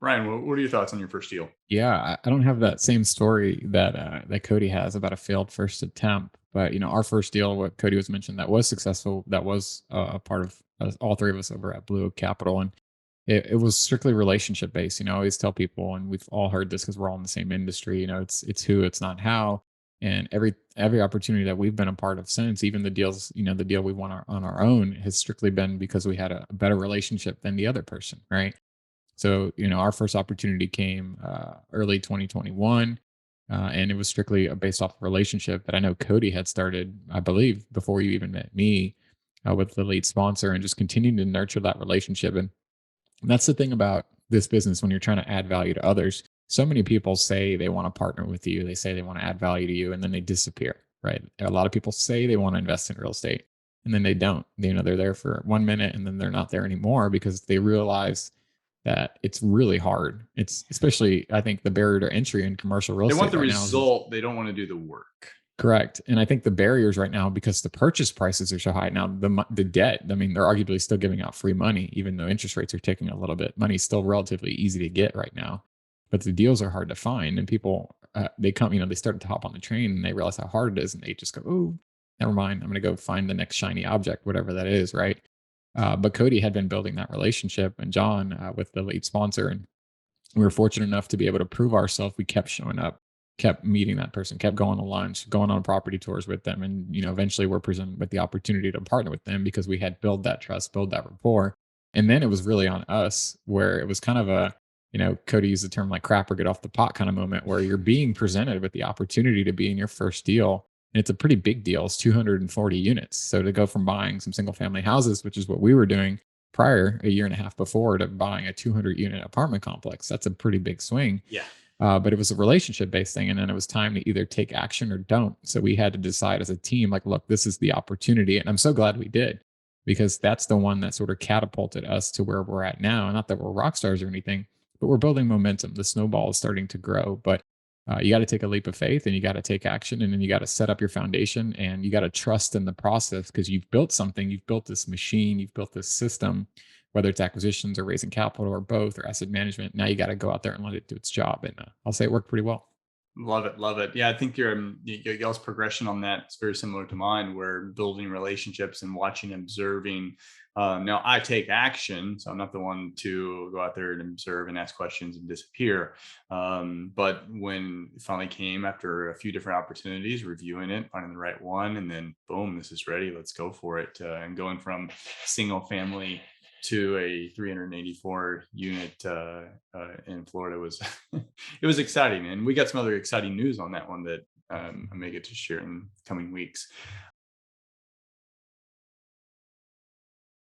Ryan, what are your thoughts on your first deal? Yeah, I don't have that same story that that Cody has about a failed first attempt, but our first deal, what Cody was mentioned, that was successful, that was a part of us, all three of us over at Blue Oak Capital, and it was strictly relationship based. I always tell people, and we've all heard this because we're all in the same industry. It's who, it's not how. And every opportunity that we've been a part of since, even the deals, the deal we won on our own, has strictly been because we had a better relationship than the other person, right? So, our first opportunity came early 2021, and it was strictly based off a relationship that I know Cody had started, I believe, before you even met me, with the lead sponsor, and just continuing to nurture that relationship. And that's the thing about this business when you're trying to add value to others. So many people say they want to partner with you, they say they want to add value to you, and then they disappear, right? A lot of people say they want to invest in real estate, and then they don't. They're there for 1 minute and then they're not there anymore because they realize that it's really hard. It's especially, I think, the barrier to entry in commercial real They want estate the right now is result. They don't want to do the work. correct. And I think the barriers right now, because the purchase prices are so high now, the debt, I mean, they're arguably still giving out free money, even though interest rates are taking a little bit. Money's still relatively easy to get right now, but the deals are hard to find. And people, they come, they start to hop on the train and they realize how hard it is. And they just go, oh, never mind. I'm going to go find the next shiny object, whatever that is. Right. But Cody had been building that relationship, and John, with the lead sponsor. And we were fortunate enough to be able to prove ourselves. We kept showing up, kept meeting that person, kept going to lunch, going on property tours with them. And, eventually we're presented with the opportunity to partner with them because we had built that trust, build that rapport. And then it was really on us where it was kind of a, Cody used the term like crap or get off the pot kind of moment where you're being presented with the opportunity to be in your first deal. And it's a pretty big deal. It's 240 units. So to go from buying some single family houses, which is what we were doing prior, a year and a half before, to buying a 200 unit apartment complex, that's a pretty big swing. Yeah. But it was a relationship based thing. And then it was time to either take action or don't. So we had to decide as a team, like, look, this is the opportunity. And I'm so glad we did, because that's the one that sort of catapulted us to where we're at now. Not that we're rock stars or anything, but we're building momentum. The snowball is starting to grow. But you got to take a leap of faith and you got to take action, and then you got to set up your foundation and you got to trust in the process because you've built something, you've built this machine, you've built this system, whether it's acquisitions or raising capital or both or asset management. Now you got to go out there and let it do its job. And I'll say it worked pretty well. Love it, love it. Yeah, I think y'all's progression on that is very similar to mine. We're building relationships and watching, observing. Now I take action, so I'm not the one to go out there and observe and ask questions and disappear. But when it finally came after a few different opportunities, reviewing it, finding the right one, and then boom, this is ready. Let's go for it. And going from single family to a 384 unit in Florida was it was exciting, and we got some other exciting news on that one that I may get to share in coming weeks.